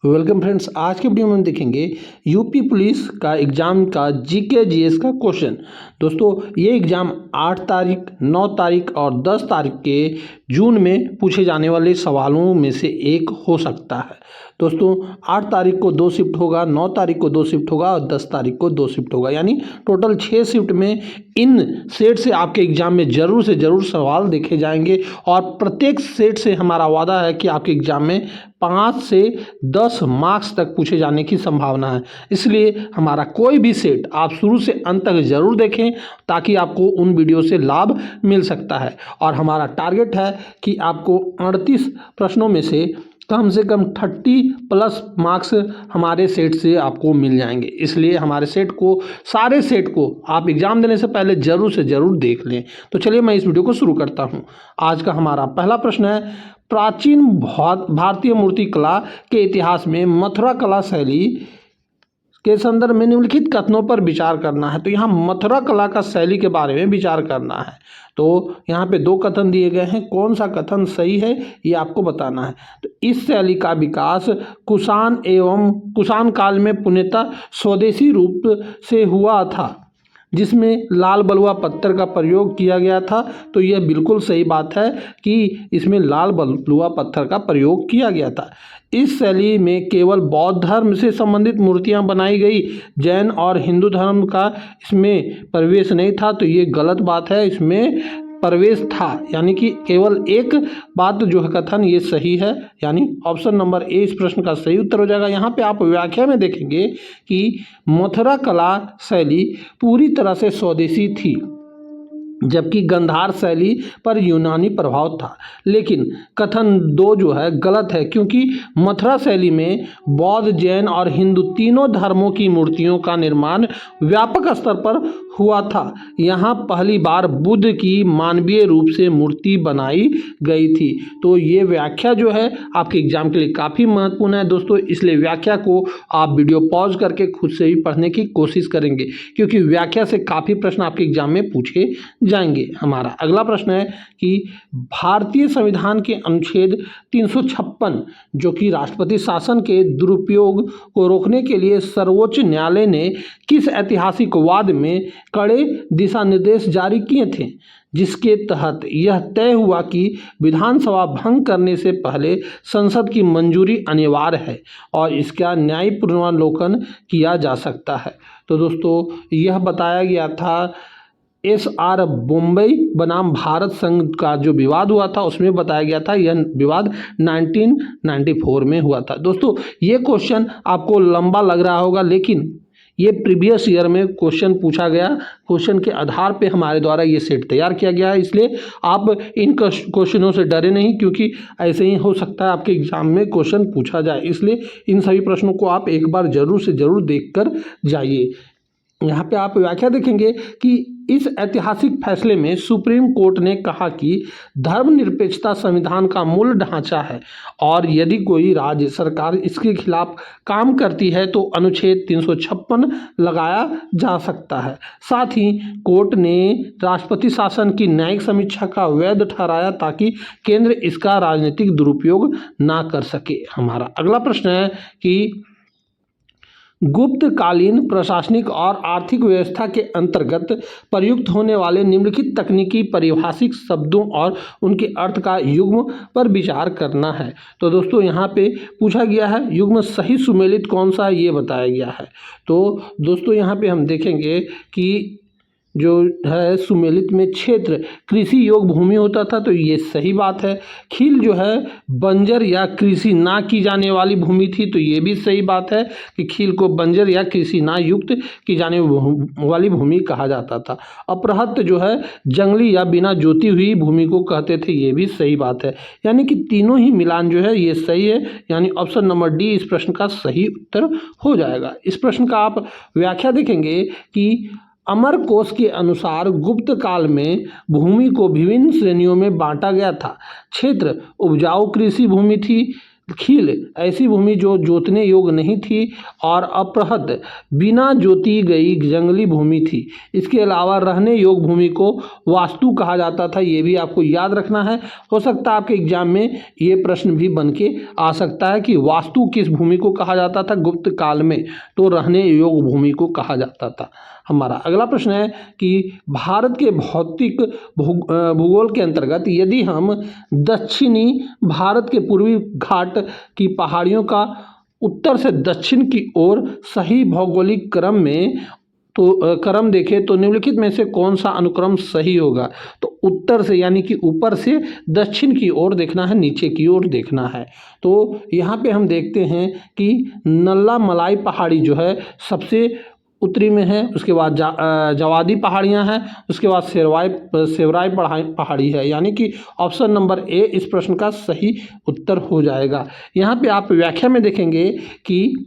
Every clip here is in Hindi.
Welcome friends. आज के वीडियो में हम देखेंगे यूपी पुलिस का एग्ज़ाम का जीके जीएस का क्वेश्चन। दोस्तों ये एग्ज़ाम 8 तारीख, 9 तारीख और 10 तारीख के जून में पूछे जाने वाले सवालों में से एक हो सकता है। दोस्तों 8 तारीख को 2 शिफ्ट होगा, 9 तारीख को 2 शिफ्ट होगा और 10 तारीख को 2 शिफ्ट होगा, यानी टोटल 6 शिफ्ट में इन सेट से आपके एग्ज़ाम में ज़रूर से ज़रूर सवाल देखे जाएंगे और प्रत्येक सेट से हमारा वादा है कि आपके एग्ज़ाम में 5 से 10 मार्क्स तक पूछे जाने की संभावना है। इसलिए हमारा कोई भी सेट आप शुरू से अंत तक ज़रूर देखें ताकि आपको उन वीडियो से लाभ मिल सकता है। और हमारा टारगेट है कि आपको 38 प्रश्नों में से कम 30+ मार्क्स हमारे सेट से आपको मिल जाएंगे। इसलिए हमारे सारे सेट को आप एग्ज़ाम देने से पहले ज़रूर से ज़रूर देख लें। तो चलिए मैं इस वीडियो को शुरू करता हूं। आज का हमारा पहला प्रश्न है, प्राचीन भारतीय मूर्ति कला के इतिहास में मथुरा कला शैली के संदर्भ में निम्नलिखित कथनों पर विचार करना है। तो यहाँ मथुरा कला का शैली के बारे में विचार करना है। तो यहाँ पे 2 कथन दिए गए हैं, कौन सा कथन सही है ये आपको बताना है। तो इस शैली का विकास कुषाण काल में पूर्णतः स्वदेशी रूप से हुआ था, जिसमें लाल बलुआ पत्थर का प्रयोग किया गया था। तो यह बिल्कुल सही बात है कि इसमें लाल बलुआ पत्थर का प्रयोग किया गया था। इस शैली में केवल बौद्ध धर्म से संबंधित मूर्तियां बनाई गई, जैन और हिंदू धर्म का इसमें प्रवेश नहीं था। तो ये गलत बात है, इसमें प्रवेश था, यानी कि केवल एक बात जो है कथन ये सही है, यानी ऑप्शन नंबर ए इस प्रश्न का सही उत्तर हो जाएगा। यहाँ पे आप व्याख्या में देखेंगे कि मथुरा कला शैली पूरी तरह से स्वदेशी थी, जबकि गंधार शैली पर यूनानी प्रभाव था। लेकिन कथन 2 जो है गलत है, क्योंकि मथुरा शैली में बौद्ध, जैन और हिंदू तीनों धर्मों की मूर्तियों का निर्माण व्यापक स्तर पर हुआ था। यहाँ पहली बार बुद्ध की मानवीय रूप से मूर्ति बनाई गई थी। तो ये व्याख्या जो है आपके एग्जाम के लिए काफ़ी महत्वपूर्ण है दोस्तों, इसलिए व्याख्या को आप वीडियो पॉज करके खुद से भी पढ़ने की कोशिश करेंगे, क्योंकि व्याख्या से काफ़ी प्रश्न आपके एग्जाम में पूछे जाएंगे। हमारा अगला प्रश्न है कि भारतीय संविधान के अनुच्छेद 356, जो कि राष्ट्रपति शासन के दुरुपयोग को रोकने के लिए सर्वोच्च न्यायालय ने किस ऐतिहासिक वाद में कड़े दिशा निर्देश जारी किए थे, जिसके तहत यह तय हुआ कि विधानसभा भंग करने से पहले संसद की मंजूरी अनिवार्य है और इसका न्यायिक पुनर्वलोकन किया जा सकता है। तो दोस्तों यह बताया गया था SR बॉम्बे बनाम भारत संघ का जो विवाद हुआ था उसमें बताया गया था, यह विवाद 1994 में हुआ था। दोस्तों ये क्वेश्चन आपको लंबा लग रहा होगा, लेकिन ये प्रीवियस ईयर में क्वेश्चन पूछा गया, क्वेश्चन के आधार पे हमारे द्वारा ये सेट तैयार किया गया है। इसलिए आप इन क्वेश्चनों से डरे नहीं, क्योंकि ऐसे ही हो सकता है आपके एग्जाम में क्वेश्चन पूछा जाए। इसलिए इन सभी प्रश्नों को आप एक बार जरूर से जरूर देख कर जाइए। यहाँ पे आप व्याख्या देखेंगे कि इस ऐतिहासिक फैसले में सुप्रीम कोर्ट ने कहा कि धर्मनिरपेक्षता संविधान का मूल ढांचा है और यदि कोई राज्य सरकार इसके खिलाफ काम करती है तो अनुच्छेद 356 लगाया जा सकता है। साथ ही कोर्ट ने राष्ट्रपति शासन की न्यायिक समीक्षा का वैध ठहराया ताकि केंद्र इसका राजनीतिक दुरुपयोग ना कर सके। हमारा अगला प्रश्न है कि गुप्तकालीन प्रशासनिक और आर्थिक व्यवस्था के अंतर्गत प्रयुक्त होने वाले निम्नलिखित तकनीकी परिभाषिक शब्दों और उनके अर्थ का युग्म पर विचार करना है। तो दोस्तों यहाँ पे पूछा गया है युग्म सही सुमेलित कौन सा है ये बताया गया है। तो दोस्तों यहाँ पे हम देखेंगे कि जो है सुमेलित में क्षेत्र कृषि योग्य भूमि होता था, तो ये सही बात है। खील जो है बंजर या कृषि ना की जाने वाली भूमि थी, तो ये भी सही बात है कि खील को बंजर या कृषि ना युक्त की जाने वाली भूमि कहा जाता था। अपरहत जो है जंगली या बिना जोती हुई भूमि को कहते थे, ये भी सही बात है। यानी कि तीनों ही मिलान जो है ये सही है, यानी ऑप्शन नंबर डी इस प्रश्न का सही उत्तर हो जाएगा। इस प्रश्न का आप व्याख्या देखेंगे कि अमरकोश के अनुसार गुप्त काल में भूमि को विभिन्न श्रेणियों में बांटा गया था। क्षेत्र उपजाऊ कृषि भूमि थी, खील ऐसी भूमि जो जोतने योग्य नहीं थी और अपृहत बिना जोती गई जंगली भूमि थी। इसके अलावा रहने योग्य भूमि को वास्तु कहा जाता था, ये भी आपको याद रखना है। हो सकता है आपके एग्जाम में ये प्रश्न भी बन के आ सकता है कि वास्तु किस भूमि को कहा जाता था गुप्त काल में, तो रहने योग्य भूमि को कहा जाता था। हमारा अगला प्रश्न है कि भारत के भौतिक भूगोल के अंतर्गत यदि हम दक्षिणी भारत के पूर्वी घाट की पहाड़ियों का उत्तर से दक्षिण की ओर सही भौगोलिक क्रम देखें तो निम्नलिखित में से कौन सा अनुक्रम सही होगा। तो उत्तर से यानी कि ऊपर से दक्षिण की ओर देखना है, नीचे की ओर देखना है। तो यहाँ पे हम देखते हैं कि नल्ला मलाई पहाड़ी जो है सबसे उत्तरी में है, उसके बाद जवादी पहाड़ियाँ हैं, उसके बाद सेवराई पहाड़ी है, यानी कि ऑप्शन नंबर ए इस प्रश्न का सही उत्तर हो जाएगा। यहाँ पे आप व्याख्या में देखेंगे कि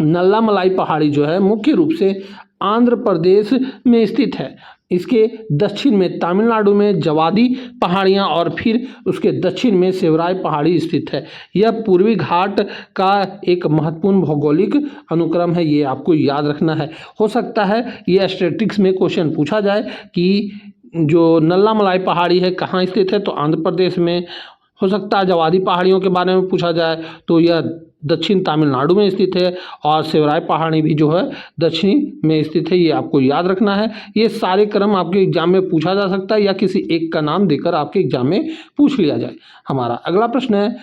नल्ला मलाई पहाड़ी जो है मुख्य रूप से आंध्र प्रदेश में स्थित है। इसके दक्षिण में तमिलनाडु में जवादी पहाड़ियाँ और फिर उसके दक्षिण में सेवराई पहाड़ी स्थित है। यह पूर्वी घाट का एक महत्वपूर्ण भौगोलिक अनुक्रम है, ये आपको याद रखना है। हो सकता है ये स्टैटिस्टिक्स में क्वेश्चन पूछा जाए कि जो नल्ला मलाई पहाड़ी है कहाँ स्थित है, तो आंध्र प्रदेश में। हो सकता है जवादी पहाड़ियों के बारे में पूछा जाए तो यह दक्षिण तमिलनाडु में स्थित है, और सेवराई पहाड़ी भी जो है दक्षिणी में स्थित है, ये आपको याद रखना है। ये सारे क्रम आपके एग्जाम में पूछा जा सकता है या किसी एक का नाम देकर आपके एग्जाम में पूछ लिया जाए। हमारा अगला प्रश्न है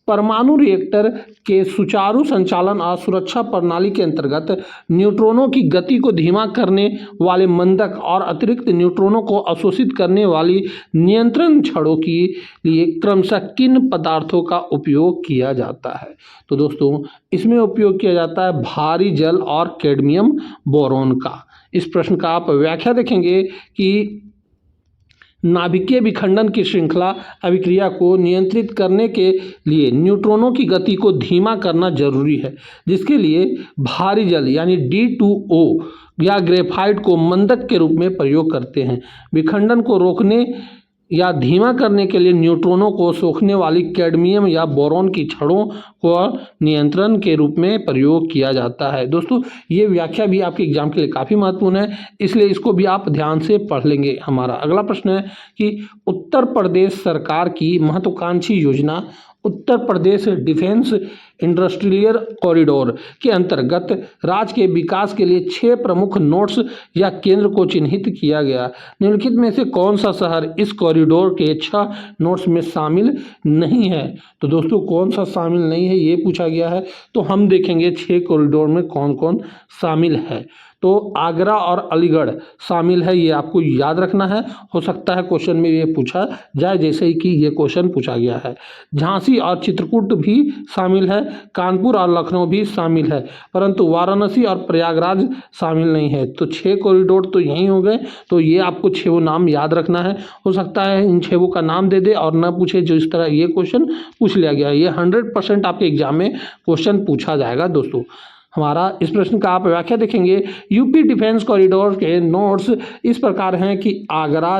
परमाणु रिएक्टर के सुचारू संचालन और सुरक्षा प्रणाली के अंतर्गत न्यूट्रॉनों की गति को धीमा करने वाले मंदक और अतिरिक्त न्यूट्रॉनों को अवशोषित करने वाली नियंत्रण छड़ों के लिए क्रमशः किन पदार्थों का उपयोग किया जाता है। तो दोस्तों इसमें उपयोग किया जाता है भारी जल और कैडमियम बोरोन का। इस प्रश्न का आप व्याख्या देखेंगे कि नाभिकीय विखंडन की श्रृंखला अभिक्रिया को नियंत्रित करने के लिए न्यूट्रॉनों की गति को धीमा करना जरूरी है, जिसके लिए भारी जल यानी D2O या ग्रेफाइट को मंदक के रूप में प्रयोग करते हैं। विखंडन को रोकने या धीमा करने के लिए न्यूट्रॉनों को सोखने वाली कैडमियम या बोरॉन की छड़ों को नियंत्रण के रूप में प्रयोग किया जाता है। दोस्तों ये व्याख्या भी आपके एग्जाम के लिए काफ़ी महत्वपूर्ण है, इसलिए इसको भी आप ध्यान से पढ़ लेंगे। हमारा अगला प्रश्न है कि उत्तर प्रदेश सरकार की महत्वाकांक्षी योजना Uttar Pradesh defence industrial corridor के अंतर्गत राज्य के विकास के लिए 6 प्रमुख नोड्स या केंद्र को चिन्हित किया गया। निम्नलिखित में से कौन सा शहर इस कॉरिडोर के 6 नोड्स में शामिल नहीं है। तो दोस्तों कौन सा शामिल नहीं है ये पूछा गया है, तो हम देखेंगे 6 कॉरिडोर में कौन कौन शामिल है। तो आगरा और अलीगढ़ शामिल है, ये आपको याद रखना है। हो सकता है क्वेश्चन में ये पूछा जाए, जैसे ही कि ये क्वेश्चन पूछा गया है। झांसी और चित्रकूट भी शामिल है, कानपुर और लखनऊ भी शामिल है, परंतु वाराणसी और प्रयागराज शामिल नहीं है। तो 6 कॉरिडोर तो यहीं हो गए, तो ये आपको 6 नाम याद रखना है। हो सकता है इन 6 का नाम दे दे और न पूछे, जो इस तरह ये क्वेश्चन पूछ लिया गया। ये 100% आपके एग्जाम में क्वेश्चन पूछा जाएगा। दोस्तों हमारा इस प्रश्न का आप व्याख्या देखेंगे, यूपी डिफेंस कॉरिडोर के नोड्स इस प्रकार हैं कि आगरा,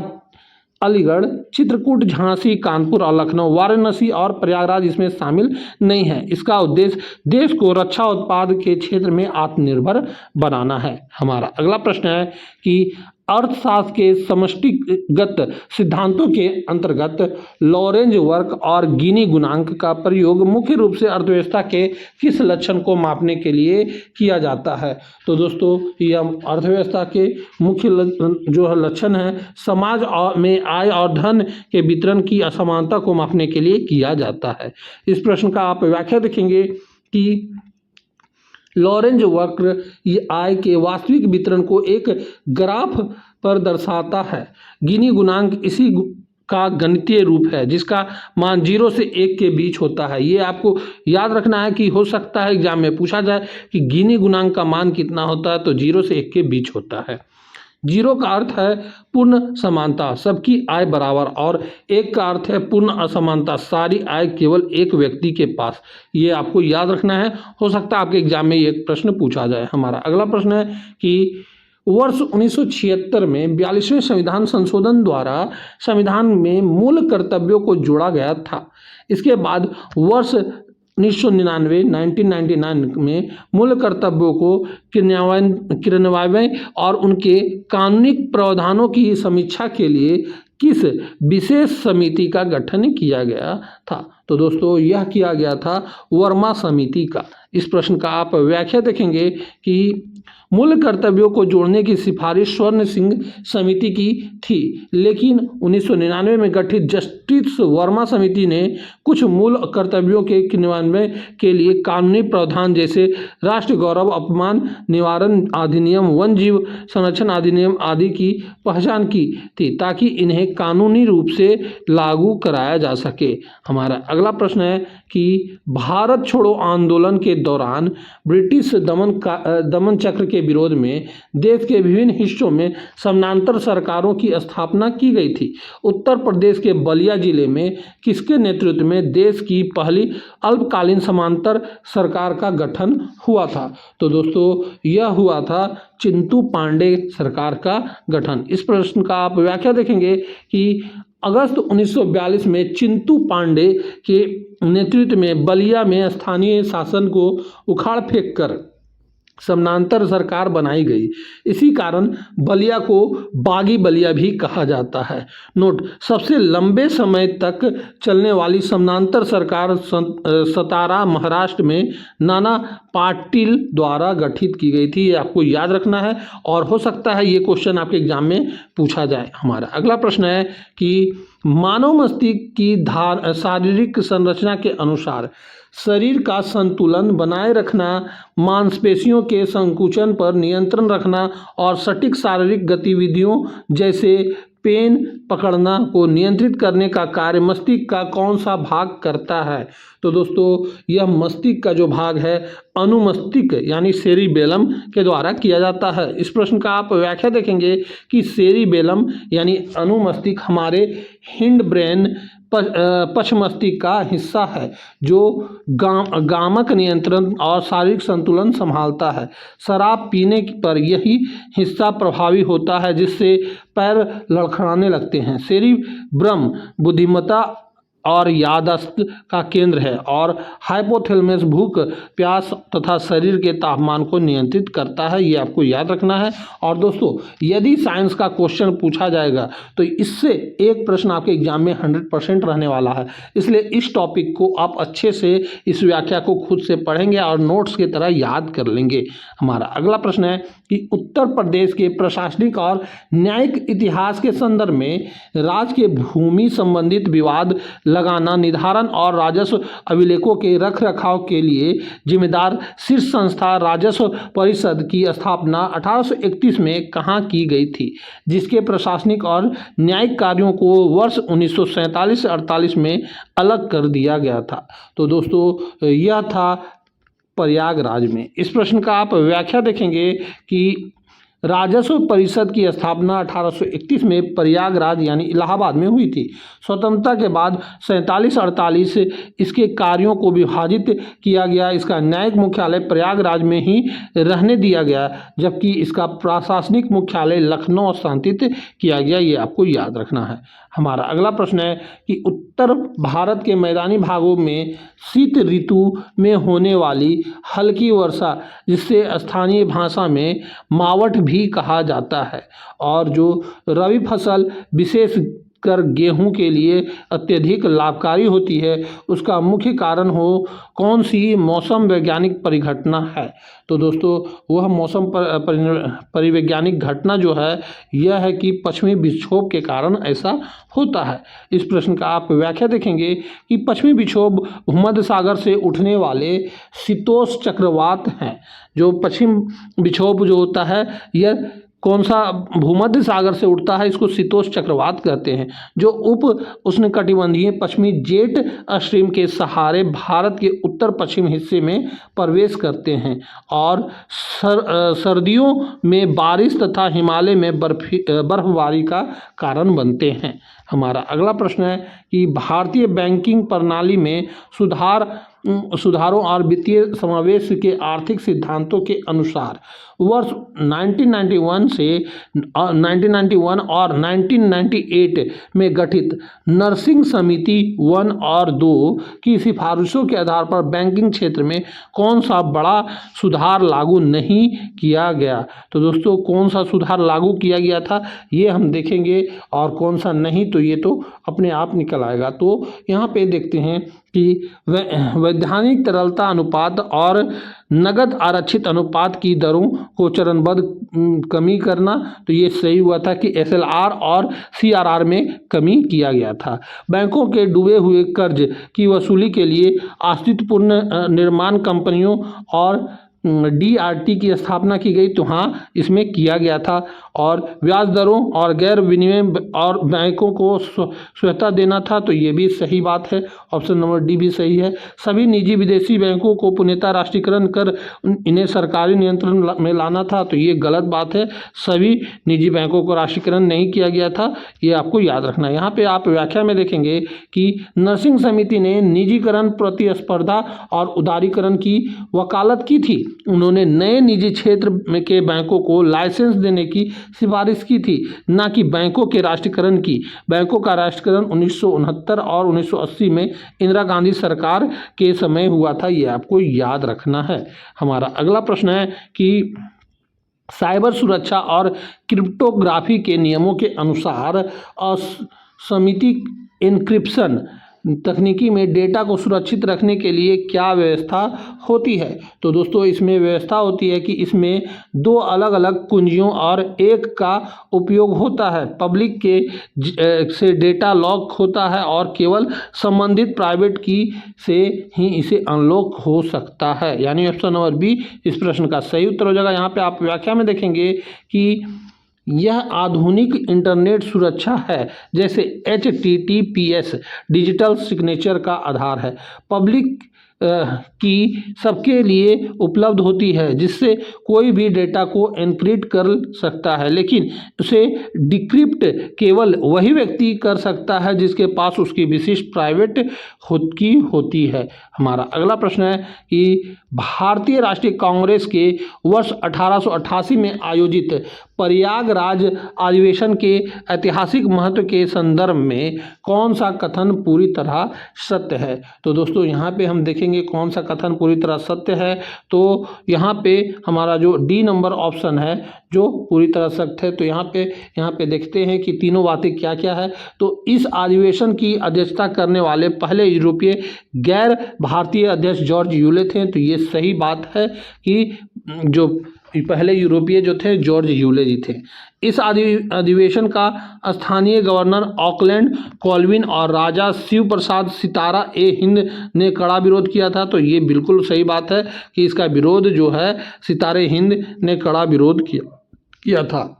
अलीगढ़, चित्रकूट, झांसी, कानपुर और लखनऊ, वाराणसी और प्रयागराज इसमें शामिल नहीं है। इसका उद्देश्य देश को रक्षा उत्पाद के क्षेत्र में आत्मनिर्भर बनाना है। हमारा अगला प्रश्न है कि अर्थशास्त्र के समष्टिगत सिद्धांतों के अंतर्गत लॉरेंज वर्क और गिनी गुणांक का प्रयोग मुख्य रूप से अर्थव्यवस्था के किस लक्षण को मापने के लिए किया जाता है। तो दोस्तों यह अर्थव्यवस्था के मुख्य जो लक्षण है समाज में आय और धन के वितरण की असमानता को मापने के लिए किया जाता है। इस प्रश्न का आप व्याख्या देखेंगे कि लॉरेंज वक्र ये आय के वास्तविक वितरण को एक ग्राफ पर दर्शाता है। गिनी गुणांक इसी का गणितीय रूप है जिसका मान 0 से 1 के बीच होता है। ये आपको याद रखना है कि हो सकता है एग्जाम में पूछा जाए कि गिनी गुणांक का मान कितना होता है, तो 0 से 1 के बीच होता है। 0 का अर्थ है पूर्ण समानता, सबकी आय बराबर, और 1 का अर्थ है पूर्ण असमानता, सारी आय केवल एक व्यक्ति के पास। ये आपको याद रखना है, हो सकता है आपके एग्जाम में ये प्रश्न पूछा जाए। हमारा अगला प्रश्न है कि वर्ष 1976 में 42वें संविधान संशोधन द्वारा संविधान में मूल कर्तव्यों को जोड़ा गया था। इसके बाद वर्ष 1999 में मूल कर्तव्यों को क्रियान्वयन और उनके कानूनी प्रावधानों की समीक्षा के लिए किस विशेष समिति का गठन किया गया था? तो दोस्तों यह किया गया था वर्मा समिति का। इस प्रश्न का आप व्याख्या देखेंगे कि मूल कर्तव्यों को जोड़ने की सिफारिश स्वर्ण सिंह समिति की थी, लेकिन 1999 में गठित जस्टिस वर्मा समिति ने कुछ मूल कर्तव्यों के क्रियान्वयन के लिए कानूनी प्रावधान जैसे राष्ट्रीय गौरव अपमान निवारण अधिनियम, वन जीव संरक्षण अधिनियम आदि की पहचान की थी, ताकि इन्हें कानूनी रूप से लागू कराया जा सके। हमारा अगला प्रश्न है कि भारत छोड़ो आंदोलन के दौरान ब्रिटिश दमन चक्र के विरोध में देश के विभिन्न हिस्सों में समानांतर सरकारों की स्थापना की गई थी। उत्तर प्रदेश के बलिया जिले में किसके नेतृत्व में देश की पहली अल्पकालीन समानांतर सरकार का गठन हुआ था? तो दोस्तों यह हुआ था चिंतू पांडे सरकार का गठन। इस प्रश्न का आप व्याख्या देखेंगे कि अगस्त 1942 में चिंतू पांडे के नेतृत्व में बलिया में स्थानीय शासन को उखाड़ फेंक कर समानांतर सरकार बनाई गई। इसी कारण बलिया को बागी बलिया भी कहा जाता है। नोट, सबसे लंबे समय तक चलने वाली समानांतर सरकार सतारा महाराष्ट्र में नाना पाटिल द्वारा गठित की गई थी। ये आपको याद रखना है और हो सकता है ये क्वेश्चन आपके एग्जाम में पूछा जाए। हमारा अगला प्रश्न है कि मानव मस्तिष्क की शारीरिक संरचना के अनुसार शरीर का संतुलन बनाए रखना, मांसपेशियों के संकुचन पर नियंत्रण रखना और सटीक शारीरिक गतिविधियों जैसे पेन पकड़ना को नियंत्रित करने का कार्य मस्तिष्क का कौन सा भाग करता है? तो दोस्तों यह मस्तिष्क का जो भाग है अनुमस्तिष्क यानी सेरिबेलम के द्वारा किया जाता है। इस प्रश्न का आप व्याख्या देखेंगे कि सेरिबेलम यानी अनुमस्तिष्क हमारे हिंड ब्रेन पश्च मस्तिष्क का हिस्सा है जो गामक नियंत्रण और शारीरिक संतुलन संभालता है। शराब पीने पर यही हिस्सा प्रभावी होता है जिससे पैर लड़खड़ाने लगते हैं। सेरिब्रम बुद्धिमत्ता और याददाश्त का केंद्र है और हाइपोथैलेमस भूख प्यास तथा शरीर के तापमान को नियंत्रित करता है। ये आपको याद रखना है। और दोस्तों यदि साइंस का क्वेश्चन पूछा जाएगा तो इससे एक प्रश्न आपके एग्जाम में 100% रहने वाला है, इसलिए इस टॉपिक को आप अच्छे से इस व्याख्या को खुद से पढ़ेंगे और नोट्स की तरह याद कर लेंगे। हमारा अगला प्रश्न है कि उत्तर प्रदेश के प्रशासनिक और न्यायिक इतिहास के संदर्भ में राज्य के भूमि संबंधित विवाद लगाना, निर्धारण और राजस्व अभिलेखों के रख रखाव के लिए जिम्मेदार शीर्ष संस्था राजस्व परिषद की स्थापना 1831 में कहाँ की गई थी, जिसके प्रशासनिक और न्यायिक कार्यों को वर्ष 1947-48 में अलग कर दिया गया था? तो दोस्तों यह था प्रयागराज में। इस प्रश्न का आप व्याख्या देखेंगे कि राजस्व परिषद की स्थापना 1831 में प्रयागराज यानी इलाहाबाद में हुई थी। स्वतंत्रता के बाद 47-48 इसके कार्यों को विभाजित किया गया। इसका न्यायिक मुख्यालय प्रयागराज में ही रहने दिया गया, जबकि इसका प्रशासनिक मुख्यालय लखनऊ स्थानांतरित किया गया। ये आपको याद रखना है। हमारा अगला प्रश्न है कि उत्तर भारत के मैदानी भागों में शीत ऋतु में होने वाली हल्की वर्षा, जिससे स्थानीय भाषा में मावठ भी कहा जाता है, और जो रबी फसल विशेष कर गेहूं के लिए अत्यधिक लाभकारी होती है, उसका मुख्य कारण हो कौन सी मौसम वैज्ञानिक परिघटना है? तो दोस्तों वह मौसम परिवैज्ञानिक घटना जो है यह है कि पश्चिमी विक्षोभ के कारण ऐसा होता है। इस प्रश्न का आप व्याख्या देखेंगे कि पश्चिमी विक्षोभ भूमध्य सागर से उठने वाले शीतोष्ण चक्रवात हैं। जो पश्चिम विक्षोभ जो होता है यह कौन सा भूमध्य सागर से उठता है, इसको शीतोष्ण चक्रवात कहते हैं, जो उप उष्णकटिबंधीय पश्चिमी जेट स्ट्रीम के सहारे भारत के उत्तर पश्चिम हिस्से में प्रवेश करते हैं और सर्दियों में बारिश तथा हिमालय में बर्फबारी का कारण बनते हैं। हमारा अगला प्रश्न है कि भारतीय बैंकिंग प्रणाली में सुधारों और वित्तीय समावेश के आर्थिक सिद्धांतों के अनुसार वर्ष 1991 और 1998 में गठित नर्सिंग समिति 1 और 2 की सिफारिशों के आधार पर बैंकिंग क्षेत्र में कौन सा बड़ा सुधार लागू नहीं किया गया? तो दोस्तों कौन सा सुधार लागू किया गया था ये हम देखेंगे, और कौन सा नहीं तो ये तो अपने आप निकल आएगा। तो यहाँ पे देखते हैं कि वैधानिक तरलता अनुपात और नगद आरक्षित अनुपात की दरों को चरणबद्ध कमी करना, तो ये सही हुआ था कि SLR और CRR में कमी किया गया था। बैंकों के डूबे हुए कर्ज की वसूली के लिए अस्तित्वपूर्ण निर्माण कंपनियों और DRT की स्थापना की गई, तो हाँ इसमें किया गया था। और ब्याज दरों और गैर विनिमय और बैंकों को स्वायत्तता देना था, तो ये भी सही बात है, ऑप्शन नंबर डी भी सही है। सभी निजी विदेशी बैंकों को पुनः राष्ट्रीयकरण कर इन्हें सरकारी नियंत्रण में लाना था, तो ये गलत बात है। सभी निजी बैंकों को राष्ट्रीयकरण नहीं किया गया था, ये आपको याद रखना है। यहाँ पे आप व्याख्या में देखेंगे कि नर्सिंग समिति ने निजीकरण, प्रतिस्पर्धा और उदारीकरण की वकालत की थी। उन्होंने नए निजी क्षेत्र में के बैंकों को लाइसेंस देने की सिफारिश की थी, न कि बैंकों के राष्ट्रीयकरण की। बैंकों का राष्ट्रीयकरण 1969 और 1980 में इंदिरा गांधी सरकार के समय हुआ था, ये आपको याद रखना है। हमारा अगला प्रश्न है कि साइबर सुरक्षा और क्रिप्टोग्राफी के नियमों के अनुसार असममित एन्क्रिप्शन तकनीकी में डेटा को सुरक्षित रखने के लिए क्या व्यवस्था होती है? तो दोस्तों इसमें व्यवस्था होती है कि इसमें 2 अलग अलग कुंजियों और एक का उपयोग होता है। पब्लिक के से डेटा लॉक होता है और केवल संबंधित प्राइवेट की से ही इसे अनलॉक हो सकता है, यानी ऑप्शन नंबर बी इस प्रश्न का सही उत्तर हो जाएगा। यहाँ पे आप व्याख्या में देखेंगे कि यह आधुनिक इंटरनेट सुरक्षा है, जैसे HTTPS डिजिटल सिग्नेचर का आधार है। पब्लिक की सबके लिए उपलब्ध होती है, जिससे कोई भी डेटा को एन्क्रिप्ट कर सकता है, लेकिन उसे डिक्रिप्ट केवल वही व्यक्ति कर सकता है जिसके पास उसकी विशिष्ट प्राइवेट खुद की होती है। हमारा अगला प्रश्न है कि भारतीय राष्ट्रीय कांग्रेस के वर्ष 1888 में आयोजित प्रयागराज अधिवेशन के ऐतिहासिक महत्व के संदर्भ में कौन सा कथन पूरी तरह सत्य है? तो दोस्तों यहाँ पे हम देखेंगे कौन सा कथन पूरी तरह सत्य है। तो यहाँ पे हमारा जो डी नंबर ऑप्शन है जो पूरी तरह सत्य है। तो यहाँ पे देखते हैं कि तीनों बातें क्या क्या है। तो इस अधिवेशन की अध्यक्षता करने वाले पहले यूरोपीय गैर भारतीय अध्यक्ष जॉर्ज यूले थे, तो ये सही बात है कि जो पहले यूरोपीय जो थे जॉर्ज यूले जी थे। इस अधिवेशन का स्थानीय गवर्नर ऑकलैंड कॉल्विन और राजा शिव प्रसाद सितारा हिंद ने कड़ा विरोध किया था, तो ये बिल्कुल सही बात है कि इसका विरोध जो है सितारे हिंद ने कड़ा विरोध किया था।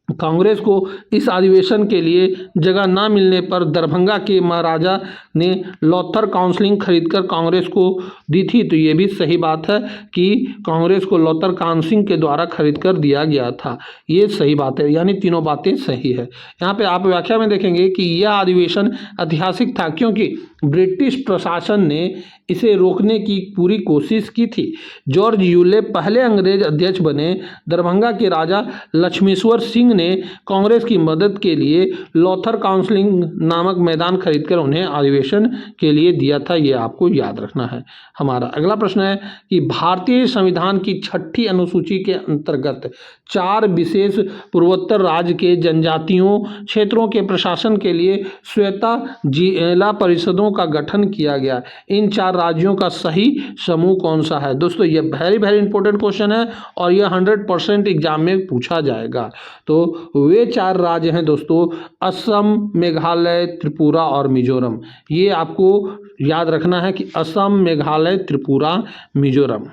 कांग्रेस को इस अधिवेशन के लिए जगह न मिलने पर दरभंगा के महाराजा ने लॉथर काउंसिल खरीदकर कांग्रेस को दी थी, तो ये भी सही बात है कि कांग्रेस को लॉथर काउंसिल के द्वारा खरीदकर दिया गया था, ये सही बात है, यानी तीनों बातें सही है। यहाँ पे आप व्याख्या में देखेंगे कि यह अधिवेशन ऐतिहासिक था क्योंकि ब्रिटिश प्रशासन ने इसे रोकने की पूरी कोशिश की थी। जॉर्ज यूले पहले अंग्रेज अध्यक्ष बने। दरभंगा के राजा लक्ष्मेश्वर सिंह ने कांग्रेस की मदद के लिए लॉथर काउंसिल नामक मैदान खरीदकर उन्हें अधिवेशन के लिए दिया था, ये आपको याद रखना है। हमारा अगला प्रश्न है कि भारतीय संविधान की 6ठी अनुसूची के अंतर्गत 4 विशेष पूर्वोत्तर राज्य के जनजातियों क्षेत्रों के प्रशासन के लिए स्वायत्त जिला परिषदों का गठन किया गया। इन 4 राज्यों का सही समूह कौन सा है? दोस्तों ये वेरी इंपॉर्टेंट क्वेश्चन है और यह 100% एग्जाम में पूछा जाएगा। तो वे 4 राज्य हैं दोस्तों, असम, मेघालय, त्रिपुरा और मिजोरम। ये आपको याद रखना है कि असम, मेघालय, त्रिपुरा, मिजोरम,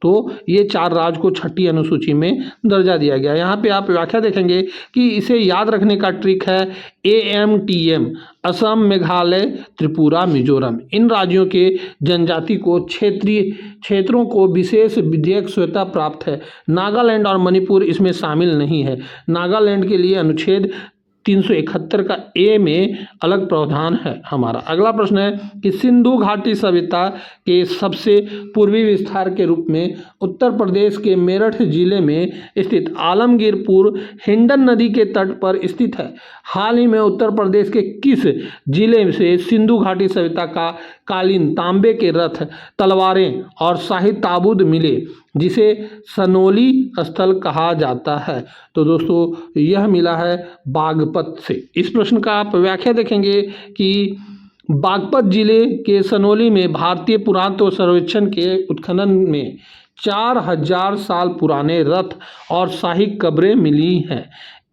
तो ये 4 राज्य को 6ठी अनुसूची में दर्जा दिया गया। यहाँ पे आप व्याख्या देखेंगे कि इसे याद रखने का ट्रिक है AMTM, असम, मेघालय, त्रिपुरा, मिजोरम। इन राज्यों के जनजाति को क्षेत्रों को विशेष विधेयक स्वायत्तता प्राप्त है। नागालैंड और मणिपुर इसमें शामिल नहीं है। नागालैंड के लिए अनुच्छेद 371 का ए में अलग प्रावधान है। हमारा अगला प्रश्न है कि सिंधु घाटी सभ्यता के सबसे पूर्वी विस्तार के रूप में उत्तर प्रदेश के मेरठ जिले में स्थित आलमगीरपुर हिंडन नदी के तट पर स्थित है। हाल ही में उत्तर प्रदेश के किस जिले से सिंधु घाटी सभ्यता का कालीन तांबे के रथ, तलवारें और शाही ताबूत मिले, जिसे सनोली स्थल कहा जाता है? तो दोस्तों यह मिला है बागपत से। इस प्रश्न का आप व्याख्या देखेंगे कि बागपत जिले के सनोली में भारतीय पुरातत्व सर्वेक्षण के उत्खनन में 4000 साल पुराने रथ और शाही कब्रें मिली हैं।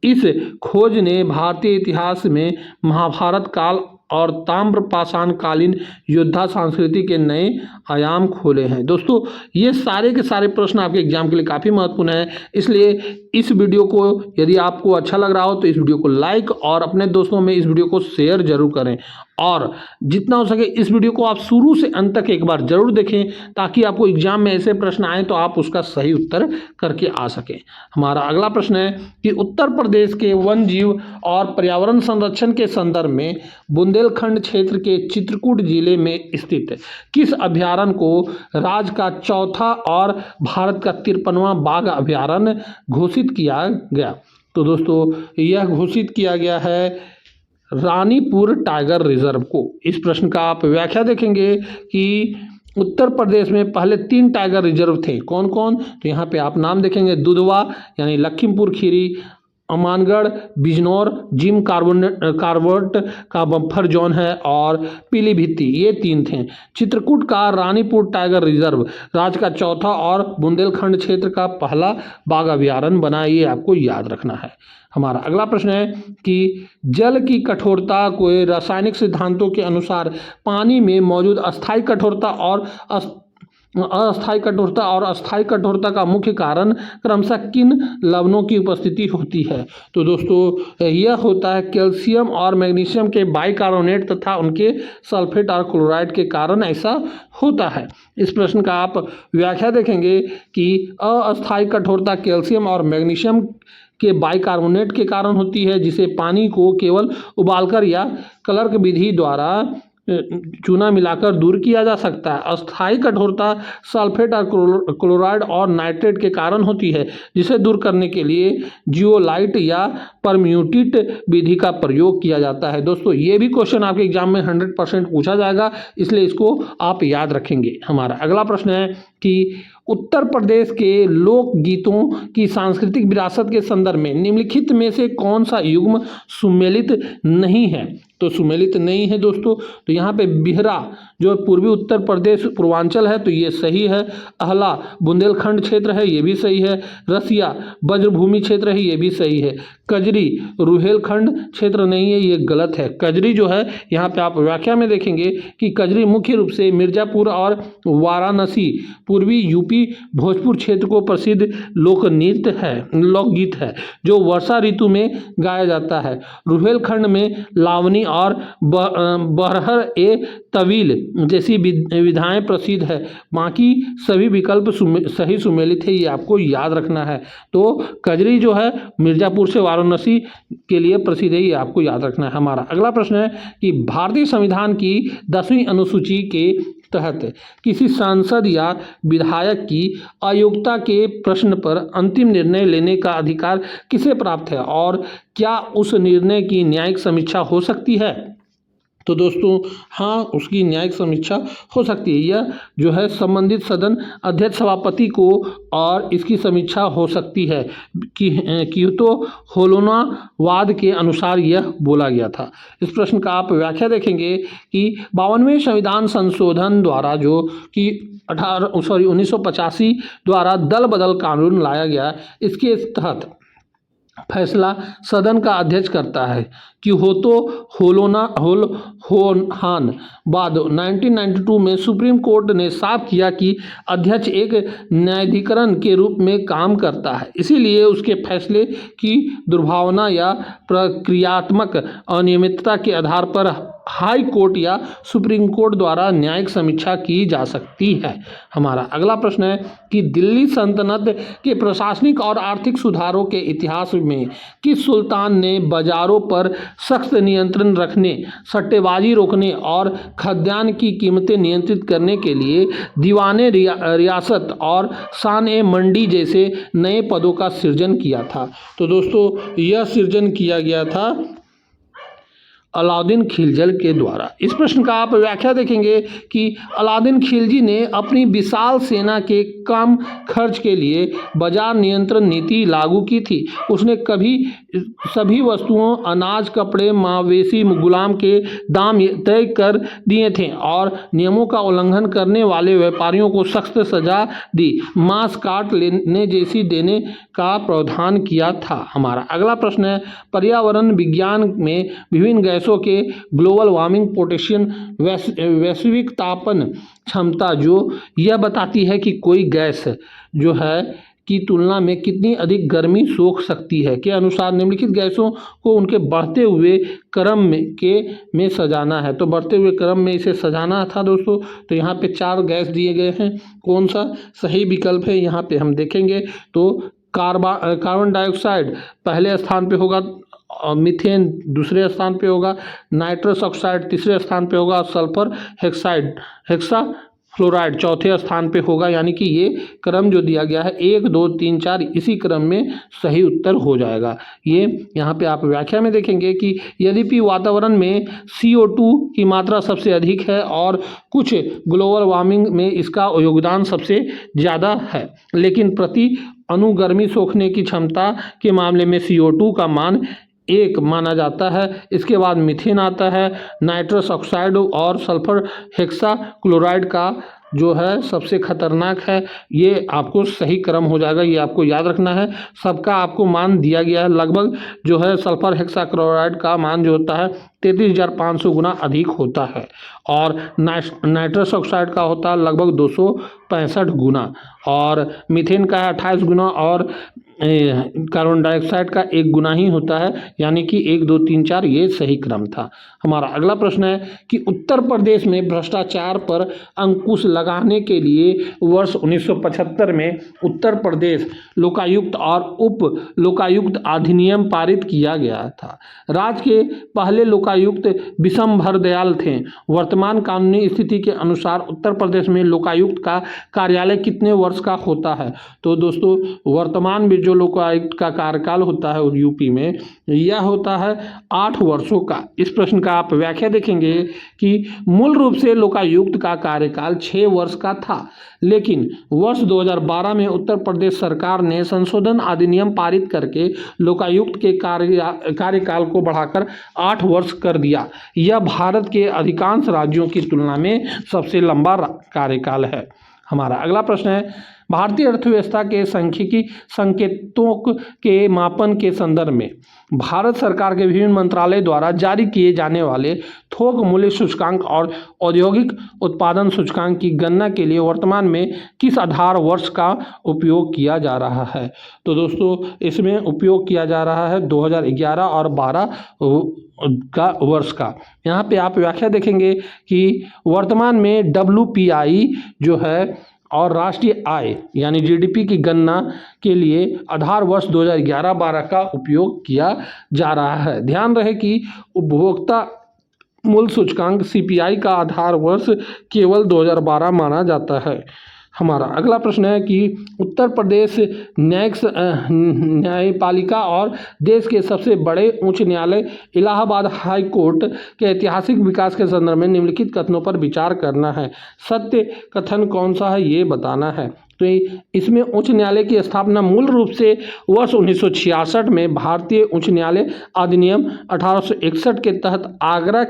इस खोज ने भारतीय इतिहास में महाभारत काल और ताम्रपाषाण कालीन योद्धा संस्कृति के नए आयाम खोले हैं। दोस्तों ये सारे के सारे प्रश्न आपके एग्जाम के लिए काफ़ी महत्वपूर्ण है, इसलिए इस वीडियो को यदि आपको अच्छा लग रहा हो तो इस वीडियो को लाइक और अपने दोस्तों में इस वीडियो को शेयर जरूर करें, और जितना हो सके इस वीडियो को आप शुरू से अंत तक एक बार जरूर देखें, ताकि आपको एग्जाम में ऐसे प्रश्न आए तो आप उसका सही उत्तर करके आ सकें। हमारा अगला प्रश्न है कि उत्तर प्रदेश के वन जीव और पर्यावरण संरक्षण के संदर्भ में बुंदेलखंड क्षेत्र के चित्रकूट जिले में स्थित किस अभयारण्य को राज्य का चौथा और भारत का 53वां बाघ अभयारण्य घोषित किया गया? तो दोस्तों यह घोषित किया गया है रानीपुर टाइगर रिजर्व को। इस प्रश्न का आप व्याख्या देखेंगे कि उत्तर प्रदेश में पहले 3 टाइगर रिजर्व थे, कौन कौन? तो यहाँ पे आप नाम देखेंगे दुधवा यानी लखीमपुर खीरी, अमानगढ़, बिजनौर, जिम कार्बेट का बफर जोन है, और पीलीभीती, ये 3 थे। चित्रकूट का रानीपुर टाइगर रिजर्व राज्य का चौथा और बुंदेलखंड क्षेत्र का पहला बाघ अभयारण्य बना, ये आपको याद रखना है। हमारा अगला प्रश्न है कि जल की कठोरता को रासायनिक सिद्धांतों के अनुसार पानी में मौजूद अस्थायी कठोरता और अस्थायी कठोरता का मुख्य कारण क्रमशः किन लवणों की उपस्थिति होती है? तो दोस्तों यह होता है कैल्शियम और मैग्नीशियम के बाइकार्बोनेट तथा उनके सल्फेट और क्लोराइड के कारण ऐसा होता है। इस प्रश्न का आप व्याख्या देखेंगे कि अस्थायी कठोरता कैल्शियम और मैग्नीशियम के बाइकार्बोनेट के कारण होती है, जिसे पानी को केवल उबालकर या क्लर्क विधि द्वारा चूना मिलाकर दूर किया जा सकता है। अस्थायी कठोरता सल्फेट और क्लोराइड और नाइट्रेट के कारण होती है, जिसे दूर करने के लिए जियोलाइट या परम्यूटेट विधि का प्रयोग किया जाता है। दोस्तों ये भी क्वेश्चन आपके एग्जाम में 100% पूछा जाएगा, इसलिए इसको आप याद रखेंगे। हमारा अगला प्रश्न है कि उत्तर प्रदेश के लोक गीतों की सांस्कृतिक विरासत के संदर्भ में निम्नलिखित में से कौन सा युग्म सुमेलित नहीं है? तो सुमेलित नहीं है दोस्तों, तो यहाँ पे बिहरा जो पूर्वी उत्तर प्रदेश पूर्वांचल है तो ये सही है, अहला बुंदेलखंड क्षेत्र है ये भी सही है, रसिया वज्रभूमि क्षेत्र है ये भी सही है, कजरी रुहेलखंड क्षेत्र नहीं है ये गलत है। कजरी जो है यहाँ पे आप व्याख्या में देखेंगे कि कजरी मुख्य रूप से मिर्जापुर और वाराणसी पूर्वी यूपी भोजपुर क्षेत्र को प्रसिद्ध लोकगीत है जो वर्षा ऋतु में गाया जाता है। रुहेलखंड में लावनी और बरहर ए तवील जैसी विधाएं प्रसिद्ध है, बाकी सभी विकल्प सही सुमेलित है, ये आपको याद रखना है। तो कजरी जो है मिर्जापुर से वाराणसी के लिए प्रसिद्ध है, ये आपको याद रखना है। हमारा अगला प्रश्न है कि भारतीय संविधान की 10वीं अनुसूची के तहत किसी सांसद या विधायक की अयोग्यता के प्रश्न पर अंतिम निर्णय लेने का अधिकार किसे प्राप्त है, और क्या उस निर्णय की न्यायिक समीक्षा हो सकती है? तो दोस्तों हाँ, उसकी न्यायिक समीक्षा हो सकती है। यह जो है संबंधित सदन अध्यक्ष सभापति को और इसकी समीक्षा हो सकती है कि तो होलोना वाद के अनुसार यह बोला गया था। इस प्रश्न का आप व्याख्या देखेंगे कि 52वें संविधान संशोधन द्वारा जो कि 1985 द्वारा दल बदल कानून लाया गया, इसके तहत फैसला सदन का अध्यक्ष करता है कि होनहान बाद 1992 में सुप्रीम कोर्ट ने साफ किया कि अध्यक्ष एक न्यायाधिकरण के रूप में काम करता है, इसीलिए उसके फैसले की दुर्भावना या प्रक्रियात्मक अनियमितता के आधार पर हाई कोर्ट या सुप्रीम कोर्ट द्वारा न्यायिक समीक्षा की जा सकती है। हमारा अगला प्रश्न है कि दिल्ली सल्तनत के प्रशासनिक और आर्थिक सुधारों के इतिहास में किस सुल्तान ने बाजारों पर सख्त नियंत्रण रखने, सट्टेबाजी रोकने और खाद्यान्न की कीमतें नियंत्रित करने के लिए दीवाने रियासत और शान-ए मंडी जैसे नए पदों का सृजन किया था? तो दोस्तों यह सृजन किया गया था अलाउद्दीन खिलजी के द्वारा। इस प्रश्न का आप व्याख्या देखेंगे कि अलाउद्दीन खिलजी ने अपनी विशाल सेना के कम खर्च के लिए बाजार नियंत्रण नीति लागू की थी। उसने कभी सभी वस्तुओं, अनाज, कपड़े, मवेशी, गुलाम के दाम तय कर दिए थे और नियमों का उल्लंघन करने वाले व्यापारियों को सख्त सजा दी, मांस काट लेने जैसी देने का प्रावधान किया था। हमारा अगला प्रश्न है, पर्यावरण विज्ञान में विभिन्न गैसों के ग्लोबल वार्मिंग पोटेंशियल, वैश्विक तापन क्षमता, जो यह बताती है कि कोई गैस जो है की तुलना में कितनी अधिक गर्मी सोख सकती है, के अनुसार निम्नलिखित गैसों को उनके बढ़ते हुए क्रम में सजाना है। तो बढ़ते हुए क्रम में इसे सजाना था दोस्तों। तो यहाँ पे 4 गैस दिए गए हैं। कौन सा सही विकल्प है यहाँ पे हम देखेंगे तो कार्बन डाइऑक्साइड पहले स्थान पे होगा, मीथेन दूसरे स्थान पे होगा, नाइट्रस ऑक्साइड तीसरे स्थान पे होगा, सल्फर हेक्सा फ्लोराइड चौथे स्थान पे होगा। यानी कि ये क्रम जो दिया गया है 1 2 3 4 इसी क्रम में सही उत्तर हो जाएगा। ये यहाँ पे आप व्याख्या में देखेंगे कि यद्यपि वातावरण में CO2 की मात्रा सबसे अधिक है और कुछ ग्लोबल वार्मिंग में इसका योगदान सबसे ज़्यादा है, लेकिन प्रति अणु सोखने की क्षमता के मामले में CO2 का मान 1 माना जाता है। इसके बाद मीथेन आता है, नाइट्रस ऑक्साइड और सल्फर हेक्सा क्लोराइड का जो है सबसे खतरनाक है। ये आपको सही क्रम हो जाएगा, ये आपको याद रखना है। सबका आपको मान दिया गया है। लगभग जो है सल्फर हेक्सा क्लोराइड का मान जो होता है 33,500 गुना अधिक होता है और नाइट्रस ऑक्साइड का होता है लगभग 265 गुना और मीथेन का है 28 गुना और कार्बन डाइऑक्साइड का 1 गुना ही होता है। यानी कि 1 2 3 4 ये सही क्रम था। हमारा अगला प्रश्न है कि उत्तर प्रदेश में भ्रष्टाचार पर अंकुश लगाने के लिए वर्ष 1975 में उत्तर प्रदेश लोकायुक्त और उप लोकायुक्त अधिनियम पारित किया गया था। राज्य के पहले लोकायुक्त विशंभर दयाल थे। वर्तमान कानूनी स्थिति के अनुसार उत्तर प्रदेश में लोकायुक्त का कार्यालय कितने वर्ष का होता है? तो दोस्तों वर्तमान में जो लोकायुक्त का कार्यकाल होता है यूपी में यह होता है 8 वर्षों का। इस प्रश्न का आप व्याख्या देखेंगे कि मूल रूप से लोकायुक्त का कार्यकाल 6 वर्ष का था, लेकिन वर्ष 2012 में उत्तर प्रदेश सरकार ने संशोधन अधिनियम पारित करके लोकायुक्त के कार्यकाल को बढ़ाकर 8 वर्ष कर दिया। यह भारत के अधिकांश राज्यों की तुलना में सबसे लंबा कार्यकाल है। हमारा अगला प्रश्न है, भारतीय अर्थव्यवस्था के सांख्यिकी संकेतों के मापन के संदर्भ में भारत सरकार के विभिन्न मंत्रालय द्वारा जारी किए जाने वाले थोक मूल्य सूचकांक और औद्योगिक उत्पादन सूचकांक की गणना के लिए वर्तमान में किस आधार वर्ष का उपयोग किया जा रहा है? तो दोस्तों इसमें उपयोग किया जा रहा है 2011 और 12 का वर्ष का। यहाँ पे आप व्याख्या देखेंगे कि वर्तमान में WPI जो है और राष्ट्रीय आय यानी GDP की गणना के लिए आधार वर्ष 2011-12 का उपयोग किया जा रहा है। ध्यान रहे कि उपभोक्ता मूल्य सूचकांक CPI का आधार वर्ष केवल 2012 माना जाता है। हमारा अगला प्रश्न है कि उत्तर प्रदेश न्यायपालिका और देश के सबसे बड़े उच्च न्यायालय इलाहाबाद हाई कोर्ट के ऐतिहासिक विकास के संदर्भ में निम्नलिखित कथनों पर विचार करना है। सत्य कथन कौन सा है ये बताना है। तो इसमें उच्च न्यायालय की स्थापना मूल रूप से वर्ष 1966 में भारतीय उच्च न्यायालय अधिनियम 1861 के तहत आगरा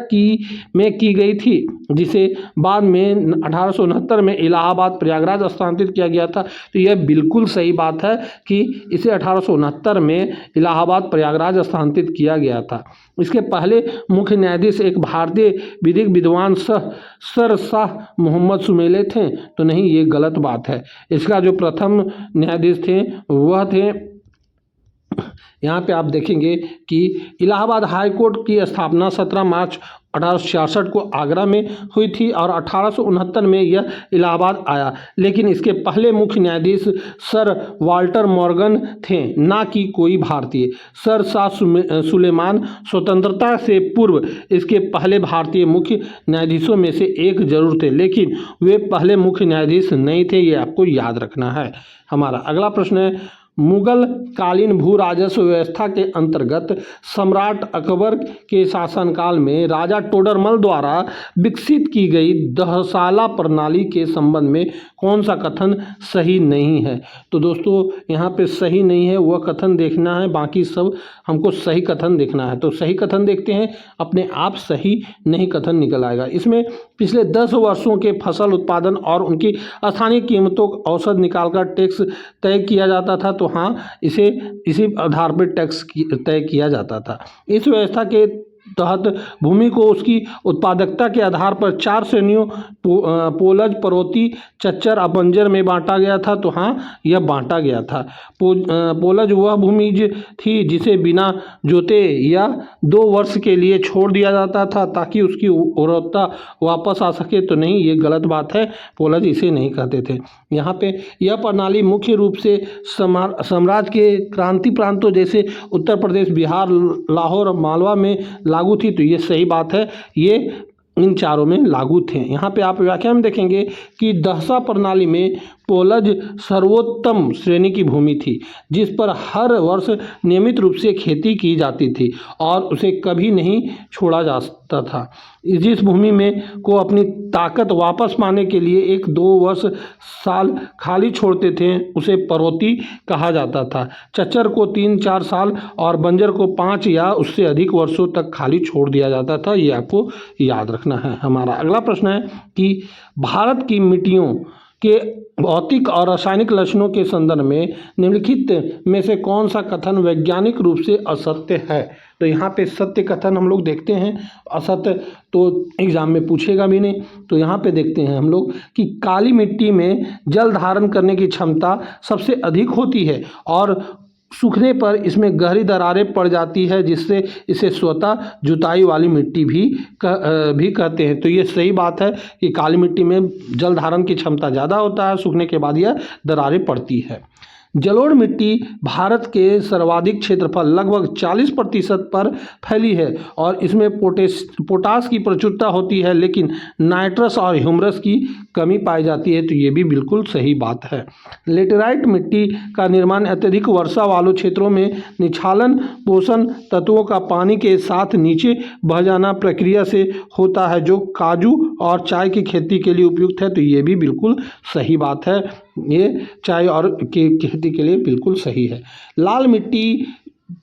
में की गई थी, जिसे बाद में 1869 में इलाहाबाद प्रयागराज स्थानांतरित किया गया था। तो यह बिल्कुल सही बात है कि इसे 1869 में इलाहाबाद प्रयागराज स्थानांतरित किया गया था। इसके पहले मुख्य न्यायाधीश एक भारतीय विधिक विद्वान सर शाह मोहम्मद सुमेले थे। तो नहीं, ये गलत बात है। इसका जो प्रथम न्यायाधीश थे वह थे, यहाँ पे आप देखेंगे कि इलाहाबाद हाई कोर्ट की स्थापना 17 मार्च 1866 को आगरा में हुई थी और 1869 में यह इलाहाबाद आया। लेकिन इसके पहले मुख्य न्यायाधीश सर वाल्टर मॉर्गन थे, ना कि कोई भारतीय। सर शाह सुलेमान स्वतंत्रता से पूर्व इसके पहले भारतीय मुख्य न्यायाधीशों में से एक जरूर थे, लेकिन वे पहले मुख्य न्यायाधीश नहीं थे, ये आपको याद रखना है। हमारा अगला प्रश्न है, मुगल कालीन भू राजस्व व्यवस्था के अंतर्गत सम्राट अकबर के शासनकाल में राजा टोडरमल द्वारा विकसित की गई दहसाला प्रणाली के संबंध में कौन सा कथन सही नहीं है? तो दोस्तों यहाँ पे सही नहीं है वह कथन देखना है, बाकी सब हमको सही कथन देखना है। तो सही कथन देखते हैं, अपने आप सही नहीं कथन निकल आएगा। इसमें पिछले 10 वर्षों के फसल उत्पादन और उनकी स्थानीय कीमतों का औसत निकालकर टैक्स तय किया जाता था। तो हाँ, इसी आधार पर टैक्स तय किया जाता था। इस व्यवस्था के तहत भूमि को उसकी उत्पादकता के आधार पर 4 श्रेणियों पोलज, परोती, चच्चर, बंजर में बांटा गया था। तो हाँ, यह बांटा गया था। पोलज वह भूमि थी जिसे बिना जोते या 2 वर्ष के लिए छोड़ दिया जाता था ताकि उसकी उर्वरता वापस आ सके। तो नहीं, ये गलत बात है, पोलज इसे नहीं कहते थे। यहाँ पे यह प्रणाली मुख्य रूप से साम्राज्य के क्रांति प्रांतों जैसे उत्तर प्रदेश, बिहार, लाहौर और मालवा में लागू थी। तो ये सही बात है, ये इन चारों में लागू थे। यहाँ पे आप व्याख्या में देखेंगे कि दहसा प्रणाली में पोलज सर्वोत्तम श्रेणी की भूमि थी जिस पर हर वर्ष नियमित रूप से खेती की जाती थी और उसे कभी नहीं छोड़ा जाता था। जिस भूमि में को अपनी ताकत वापस पाने के लिए 1-2 वर्ष साल खाली छोड़ते थे उसे परोती कहा जाता था। चच्चर को 3-4 साल और बंजर को 5 या उससे अधिक वर्षों तक खाली छोड़ दिया जाता था। ये आपको याद रखना है। हमारा अगला प्रश्न है कि भारत की मिट्टियों के भौतिक और रासायनिक लक्षणों के संदर्भ में निम्नलिखित में से कौन सा कथन वैज्ञानिक रूप से असत्य है? तो यहाँ पे सत्य कथन हम लोग देखते हैं, असत्य तो एग्जाम में पूछेगा भी नहीं। तो यहाँ पे देखते हैं हम लोग कि काली मिट्टी में जल धारण करने की क्षमता सबसे अधिक होती है और सूखने पर इसमें गहरी दरारें पड़ जाती है जिससे इसे स्वतः जुताई वाली मिट्टी भी कहते हैं। तो ये सही बात है कि काली मिट्टी में जल धारण की क्षमता ज़्यादा होता है, सूखने के बाद यह दरारें पड़ती है। जलोढ़ मिट्टी भारत के सर्वाधिक क्षेत्रफल लगभग 40% पर फैली है और इसमें पोटास की प्रचुरता होती है, लेकिन नाइट्रस और ह्यूमरस की कमी पाई जाती है। तो ये भी बिल्कुल सही बात है। लेटेराइट मिट्टी का निर्माण अत्यधिक वर्षा वालों क्षेत्रों में निक्षालन पोषण तत्वों का पानी के साथ नीचे बह जाना प्रक्रिया से होता है जो काजू और चाय की खेती के लिए उपयुक्त है। तो ये भी बिल्कुल सही बात है, ये चाय और की खेती के लिए बिल्कुल सही है। लाल मिट्टी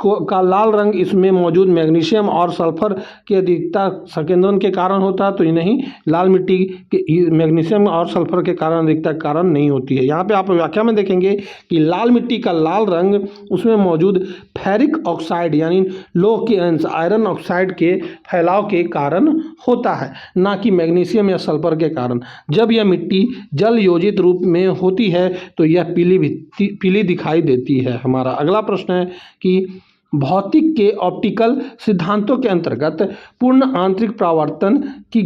का लाल रंग इसमें मौजूद मैग्नीशियम और सल्फर की अधिकता संकेंद्रण के कारण होता है। तो ये नहीं, लाल मिट्टी के मैग्नीशियम और सल्फर के कारण अधिकता के कारण नहीं होती है। यहाँ पे आप व्याख्या में देखेंगे कि लाल मिट्टी का लाल रंग उसमें मौजूद फेरिक ऑक्साइड यानी लोह के अंश आयरन ऑक्साइड के फैलाव के कारण होता है, ना कि मैग्नीशियम या सल्फर के कारण। जब यह मिट्टी जल योजित रूप में होती है तो यह पीली दिखाई देती है। हमारा अगला प्रश्न है कि भौतिक के ऑप्टिकल सिद्धांतों के अंतर्गत पूर्ण आंतरिक परावर्तन की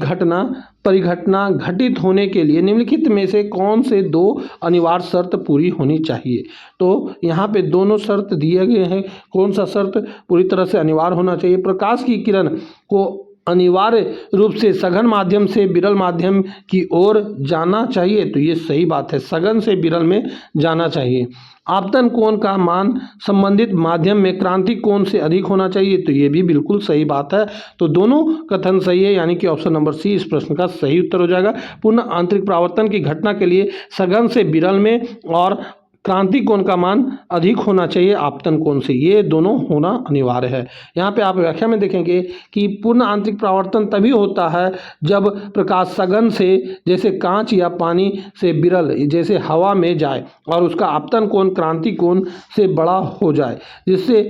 परिघटना घटित होने के लिए निम्नलिखित में से कौन से 2 अनिवार्य शर्त पूरी होनी चाहिए? तो यहाँ पे दोनों शर्त दिए गए हैं। कौन सा शर्त पूरी तरह से अनिवार्य होना चाहिए? प्रकाश की किरण को अनिवार्य रूप से सघन माध्यम से विरल माध्यम की ओर जाना चाहिए। तो ये सही बात है, सघन से विरल में जाना चाहिए। आपतन कोण का मान संबंधित माध्यम में क्रांतिक कोण से अधिक होना चाहिए। तो ये भी बिल्कुल सही बात है। तो दोनों कथन सही है, यानी कि ऑप्शन नंबर सी इस प्रश्न का सही उत्तर हो जाएगा। पूर्ण आंतरिक परावर्तन की घटना के लिए सघन से विरल में और क्रांतिक कोण का मान अधिक होना चाहिए आपतन कोण से, ये दोनों होना अनिवार्य है। यहाँ पे आप व्याख्या में देखेंगे कि पूर्ण आंतरिक परावर्तन तभी होता है जब प्रकाश सघन से जैसे कांच या पानी से विरल जैसे हवा में जाए और उसका आपतन कोण क्रांतिक कोण से बड़ा हो जाए, जिससे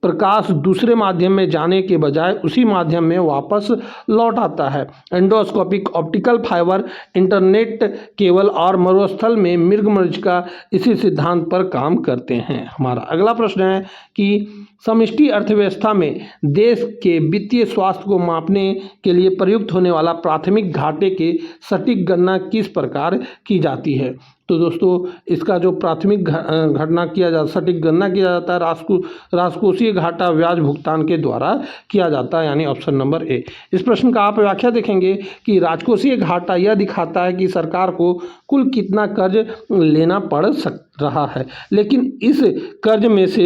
प्रकाश दूसरे माध्यम में जाने के बजाय उसी माध्यम में वापस लौट आता है। Endoscopic optical fibre, internet cable और मरुस्थल में मृगमरीचिका इसी सिद्धांत पर काम करते हैं। हमारा अगला प्रश्न है कि समष्टि अर्थव्यवस्था में देश के वित्तीय स्वास्थ्य को मापने के लिए प्रयुक्त होने वाला प्राथमिक घाटे के सटीक गणना किस प्रकार की जाती है। तो दोस्तों इसका जो प्राथमिक सटीक गणना किया जाता है राजकोषीय घाटा ब्याज भुगतान के द्वारा किया जाता है, यानी ऑप्शन नंबर ए। इस प्रश्न का आप व्याख्या देखेंगे कि राजकोषीय घाटा यह दिखाता है कि सरकार को कुल कितना कर्ज लेना पड़ रहा है, लेकिन इस कर्ज में से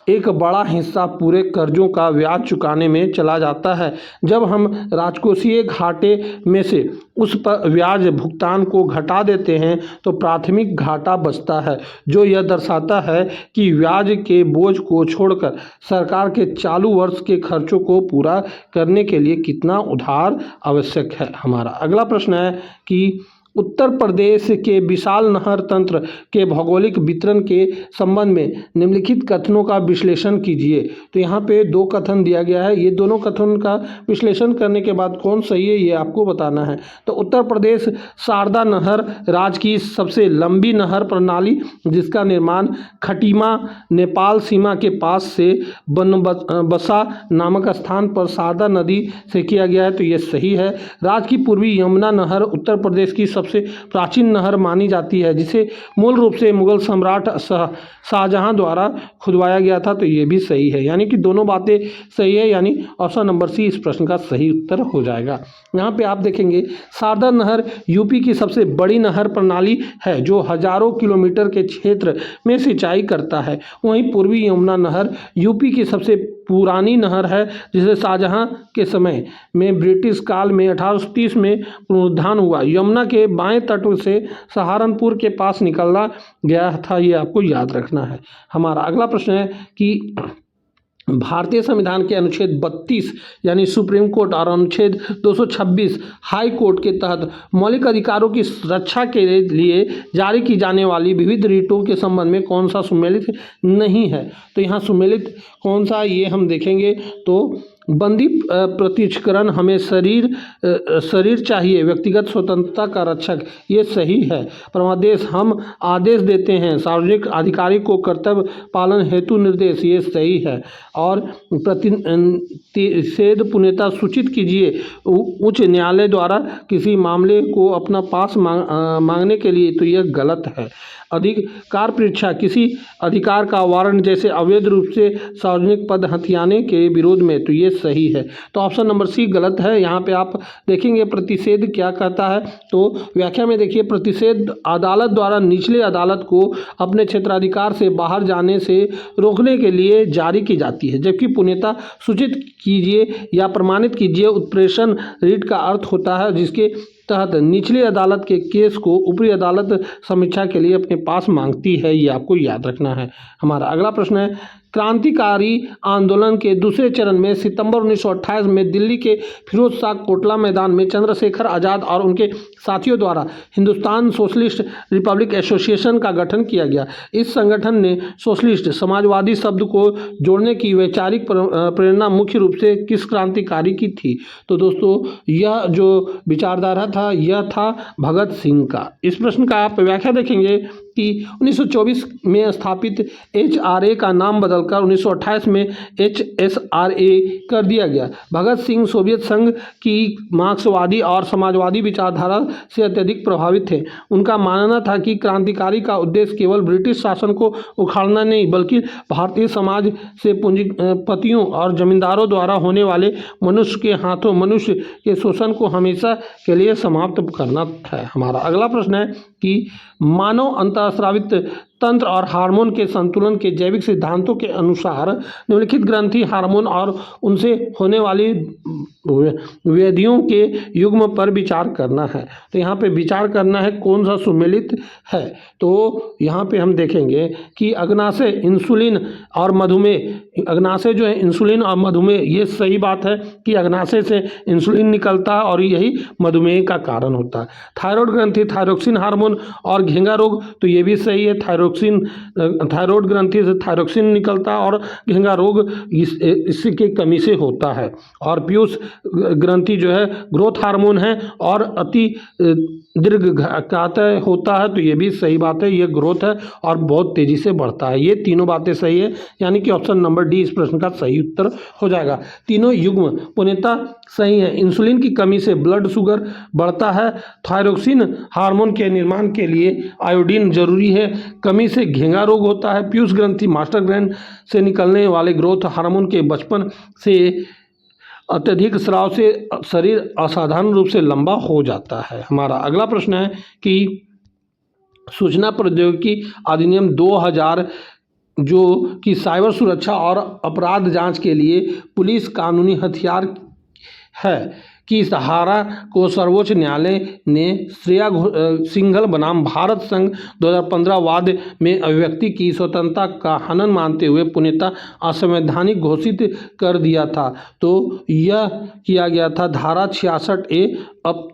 एक बड़ा हिस्सा पूरे कर्जों का ब्याज चुकाने में चला जाता है। जब हम राजकोषीय घाटे में से उस पर ब्याज भुगतान को घटा देते हैं तो प्राथमिक घाटा बचता है, जो यह दर्शाता है कि ब्याज के बोझ को छोड़कर सरकार के चालू वर्ष के खर्चों को पूरा करने के लिए कितना उधार आवश्यक है। हमारा अगला प्रश्न है कि उत्तर प्रदेश के विशाल नहर तंत्र के भौगोलिक वितरण के संबंध में निम्नलिखित कथनों का विश्लेषण कीजिए। तो यहाँ पे दो कथन दिया गया है, ये दोनों कथन का विश्लेषण करने के बाद कौन सही है ये आपको बताना है। तो उत्तर प्रदेश शारदा नहर राज्य की सबसे लंबी नहर प्रणाली, जिसका निर्माण खटीमा नेपाल सीमा के पास से बनबसा नामक स्थान पर शारदा नदी से किया गया है, तो ये सही है। राज्य की पूर्वी यमुना नहर उत्तर प्रदेश की सबसे प्राचीन नहर मानी जाती है, जिसे मूल रूप से मुगल सम्राट शाहजहां द्वारा खुदवाया गया था, तो ये भी सही है। यानी कि दोनों बातें सही है, यानी ऑप्शन नंबर सी इस प्रश्न का सही उत्तर हो जाएगा। यहाँ पे आप देखेंगे शारदा नहर यूपी की सबसे बड़ी नहर प्रणाली है, जो हजारों किलोमीटर के क्षेत्र में सिंचाई करता है। वहीं पूर्वी यमुना नहर यूपी की सबसे पुरानी नहर है, जिसे शाहजहां के समय में ब्रिटिश काल में 1830 में पुनरुद्धार हुआ। यमुना के बाएं तट से सहारनपुर के पास निकाला गया था, ये आपको याद रखना है। हमारा अगला प्रश्न है कि भारतीय संविधान के अनुच्छेद 32 यानी सुप्रीम कोर्ट और अनुच्छेद 226 हाई कोर्ट के तहत मौलिक अधिकारों की रक्षा के लिए जारी की जाने वाली विविध रीटों के संबंध में कौन सा सुमेलित नहीं है। तो यहाँ सुमेलित कौन सा ये हम देखेंगे तो बंदी प्रत्युच्छकरण हमें शरीर चाहिए, व्यक्तिगत स्वतंत्रता का रक्षक, ये सही है। परमादेश हम आदेश देते हैं, सार्वजनिक अधिकारी को कर्तव्य पालन हेतु निर्देश, ये सही है। और प्रतिषेध पुण्यता सूचित कीजिए, उच्च न्यायालय द्वारा किसी मामले को अपना पास मांगने के लिए, तो यह गलत है। अधिकार परीक्षा किसी अधिकार का वारंट, जैसे अवैध रूप से सार्वजनिक पद हथियाने के विरोध में, तो ये सही है। तो ऑप्शन नंबर सी गलत है। यहाँ पे आप देखेंगे प्रतिषेध क्या कहता है, तो व्याख्या में देखिए प्रतिषेध अदालत द्वारा निचले अदालत को अपने क्षेत्राधिकार से बाहर जाने से रोकने के लिए जारी की जाती है, जबकि पुण्यता सूचित कीजिए या प्रमाणित कीजिए उत्प्रेषण रीट का अर्थ होता है, जिसके तहत निचली अदालत के केस को ऊपरी अदालत समीक्षा के लिए अपने पास मांगती है, ये आपको याद रखना है। हमारा अगला प्रश्न है क्रांतिकारी आंदोलन के दूसरे चरण में सितंबर 1928 में दिल्ली के फिरोज शाह कोटला मैदान में चंद्रशेखर आज़ाद और उनके साथियों द्वारा हिंदुस्तान सोशलिस्ट रिपब्लिक एसोसिएशन का गठन किया गया। इस संगठन ने सोशलिस्ट समाजवादी शब्द को जोड़ने की वैचारिक प्रेरणा मुख्य रूप से किस क्रांतिकारी की थी। तो दोस्तों यह जो विचारधारा था यह था भगत सिंह का। इस प्रश्न का आप व्याख्या देखेंगे कि 1924 में स्थापित HRA का नाम बदलकर 1928 में HSRA कर दिया गया। भगत सिंह सोवियत संघ की मार्क्सवादी और समाजवादी विचारधारा से अत्यधिक प्रभावित थे। उनका मानना था कि क्रांतिकारी का उद्देश्य केवल ब्रिटिश शासन को उखाड़ना नहीं, बल्कि भारतीय समाज से पूंजीपतियों और जमींदारों द्वारा होने वाले मनुष्य के हाथों मनुष्य के शोषण को हमेशा के लिए समाप्त करना है। हमारा अगला प्रश्न है कि मानव अंतःस्रावित तंत्र और हार्मोन के संतुलन के जैविक सिद्धांतों के अनुसार निम्नलिखित ग्रंथि हार्मोन और उनसे होने वाली व्याधियों के युग्म पर विचार करना है। तो यहाँ पे विचार करना है कौन सा सुमेलित है। तो यहाँ पे हम देखेंगे कि अग्नाशय इंसुलिन और मधुमेह, अग्नाशय जो है इंसुलिन और मधुमेह, ये सही बात है कि अग्नाशय से इंसुलिन निकलता है और यही मधुमेह का कारण होता है। थायराइड ग्रंथि, थायरोक्सिन हार्मोन और घेंगा रोग, तो ये भी सही है, थायरोक्सिन थायराइड ग्रंथि से थायरोक्सिन निकलता है और घेंगा रोग इसके कमी से होता है। और पीयूष ग्रंथि जो है ग्रोथ हार्मोन है और अति दीर्घकाय होता है, तो ये भी सही बात है, ये ग्रोथ है और बहुत तेजी से बढ़ता है। ये तीनों बातें सही है, यानी कि ऑप्शन नंबर डी इस प्रश्न का सही उत्तर हो जाएगा। तीनों युग्म पूर्णतः सही है। इंसुलिन की कमी से ब्लड शुगर बढ़ता है, थायरोक्सिन हार्मोन के निर्माण के लिए आयोडीन जरूरी है, कमी से घेंगा रोग होता है, पीयूष ग्रंथि मास्टर ग्लैंड से निकलने वाले ग्रोथ हार्मोन के बचपन से अत्यधिक स्राव से शरीर असाधारण रूप से लंबा हो जाता है। हमारा अगला प्रश्न है कि सूचना प्रौद्योगिकी अधिनियम 2000 जो कि साइबर सुरक्षा और अपराध जांच के लिए पुलिस कानूनी हथियार है की सहारा को सर्वोच्च न्यायालय ने श्रेया सिंघल बनाम भारत संघ 2015 वाद में अभिव्यक्ति की स्वतंत्रता का हनन मानते हुए पूर्णतः असंवैधानिक घोषित कर दिया था। तो यह किया गया था धारा 66A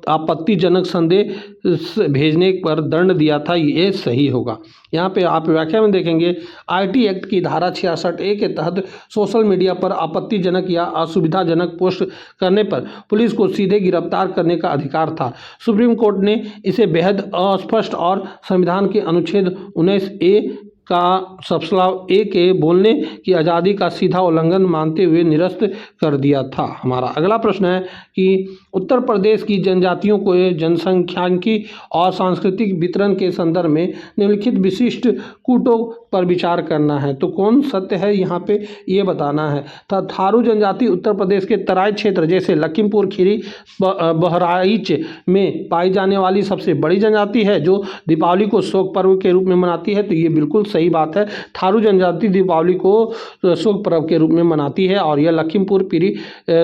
आपत्तिजनक संदेश भेजने पर दंड दिया था, ये सही होगा। यहाँ पे आप व्याख्या में देखेंगे IT एक्ट की धारा 66A के तहत सोशल मीडिया पर आपत्तिजनक या असुविधाजनक पोस्ट करने पर पुलिस को सीधे गिरफ्तार करने का अधिकार था। सुप्रीम कोर्ट ने इसे बेहद अस्पष्ट और संविधान के अनुच्छेद 19A का सबस्लाव ए के बोलने की आज़ादी का सीधा उल्लंघन मानते हुए निरस्त कर दिया था। हमारा अगला प्रश्न है कि उत्तर प्रदेश की जनजातियों को जनसंख्यांकी और सांस्कृतिक वितरण के संदर्भ में निम्नलिखित विशिष्ट कूटों पर विचार करना है, तो कौन सत्य है यहाँ पे ये बताना है। थारू जनजाति उत्तर प्रदेश के तराई क्षेत्र जैसे लखीमपुर खीरी बहराइच में पाई जाने वाली सबसे बड़ी जनजाति है जो दीपावली को शोक पर्व के रूप में मनाती है, तो ये बिल्कुल सही बात है। थारू जनजाति दीपावली को शोक पर्व के रूप में मनाती है और यह लखीमपुर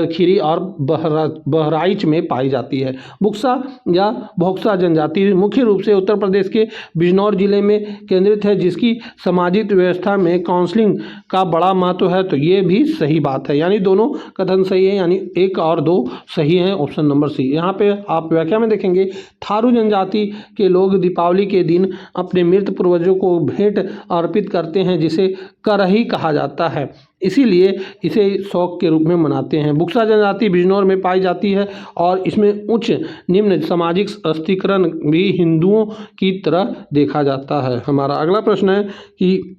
खीरी और बहराइच में पाई जाती है। बुक्सा या भोक्सा जनजाति मुख्य रूप से उत्तर प्रदेश के बिजनौर जिले में केंद्रित है, जिसकी सामाजिक व्यवस्था में काउंसलिंग का बड़ा महत्व है, तो ये भी सही बात है। यानी दोनों कथन सही है, यानी 1 और 2 सही है, ऑप्शन नंबर सी। यहाँ पे आप व्याख्या में देखेंगे थारू जनजाति के लोग दीपावली के दिन अपने मृत पूर्वजों को भेंट अर्पित करते हैं, जिसे करही कहा जाता है, इसीलिए इसे शौक के रूप में मनाते हैं। बुक्सा जनजाति बिजनौर में पाई जाती है और इसमें उच्च निम्न सामाजिक स्थिरीकरण भी हिंदुओं की तरह देखा जाता है। हमारा अगला प्रश्न है कि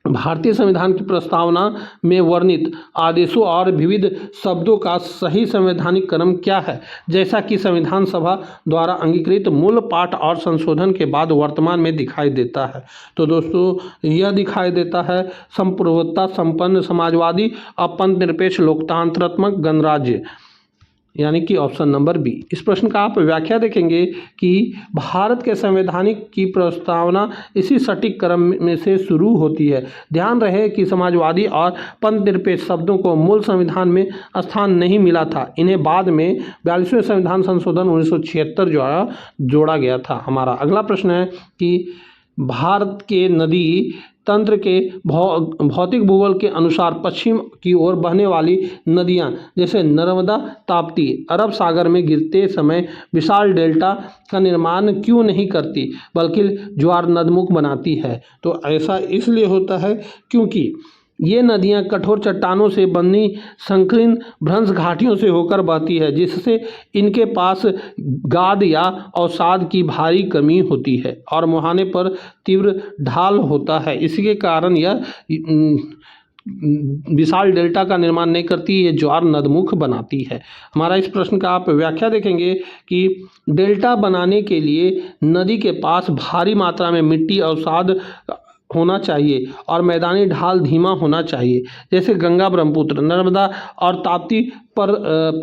भारतीय संविधान की प्रस्तावना में वर्णित आदेशों और विविध शब्दों का सही संवैधानिक क्रम क्या है, जैसा कि संविधान सभा द्वारा अंगीकृत मूल पाठ और संशोधन के बाद वर्तमान में दिखाई देता है। तो दोस्तों यह दिखाई देता है संप्रभुता संपन्न समाजवादी अपंथ निरपेक्ष लोकतंत्रात्मक गणराज्य, यानी कि ऑप्शन नंबर बी। इस प्रश्न का आप व्याख्या देखेंगे कि भारत के संवैधानिक की प्रस्तावना इसी सटीक क्रम में से शुरू होती है। ध्यान रहे कि समाजवादी और पंथ निरपेक्ष शब्दों को मूल संविधान में स्थान नहीं मिला था, इन्हें बाद में 42वें संविधान संशोधन 1976 द्वारा जोड़ा गया था। हमारा अगला प्रश्न है कि भारत के नदी तंत्र के भौतिक भूगोल के अनुसार पश्चिम की ओर बहने वाली नदियां जैसे नर्मदा ताप्ती अरब सागर में गिरते समय विशाल डेल्टा का निर्माण क्यों नहीं करती बल्कि ज्वार नदमुख बनाती है। तो ऐसा इसलिए होता है क्योंकि ये नदियां कठोर चट्टानों से बनी संकीर्ण भ्रंश घाटियों से होकर बहती है, जिससे इनके पास गाद या अवसाद की भारी कमी होती है और मुहाने पर तीव्र ढाल होता है। इसी के कारण यह विशाल डेल्टा का निर्माण नहीं करती, ये ज्वार नदमुख बनाती है। हमारा इस प्रश्न का आप व्याख्या देखेंगे कि डेल्टा बनाने के लिए नदी के पास भारी मात्रा में मिट्टी अवसाद होना चाहिए और मैदानी ढाल धीमा होना चाहिए, जैसे गंगा ब्रह्मपुत्र नर्मदा और ताप्ती पर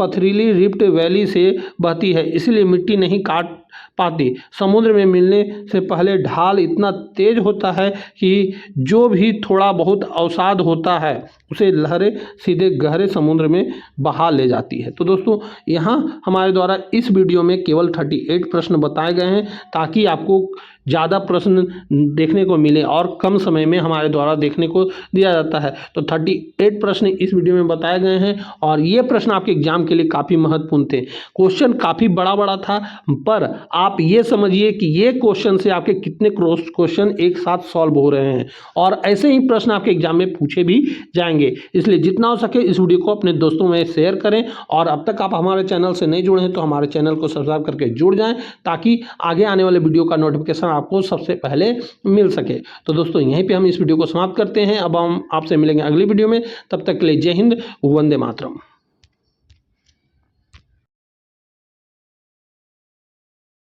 पथरीली रिफ्ट वैली से बहती है, इसलिए मिट्टी नहीं काट पाती। समुद्र में मिलने से पहले ढाल इतना तेज होता है कि जो भी थोड़ा बहुत अवसाद होता है उसे लहरें सीधे गहरे समुद्र में बहा ले जाती है। तो दोस्तों यहाँ हमारे द्वारा इस वीडियो में केवल 38 प्रश्न बताए गए हैं, ताकि आपको ज़्यादा प्रश्न देखने को मिले और कम समय में हमारे द्वारा देखने को दिया जाता है। तो 38 प्रश्न इस वीडियो में बताए गए हैं और ये प्रश्न आपके एग्जाम के लिए काफ़ी महत्वपूर्ण थे। क्वेश्चन काफ़ी बड़ा था, पर आप ये समझिए कि ये क्वेश्चन से आपके कितने क्वेश्चन एक साथ सॉल्व हो रहे हैं और ऐसे ही प्रश्न आपके एग्जाम में पूछे भी जाएंगे। इसलिए जितना हो सके इस वीडियो को अपने दोस्तों में शेयर करें और अब तक आप हमारे चैनल से नहीं जुड़े हैं तो हमारे चैनल को सब्सक्राइब करके जुड़ जाएं ताकि आगे आने वाले वीडियो का नोटिफिकेशन आपको सबसे पहले मिल सके। तो दोस्तों यहीं पे हम इस वीडियो को समाप्त करते हैं। अब हम आपसे मिलेंगे अगली वीडियो में, तब तक के लिए जय हिंद, वंदे मातरम।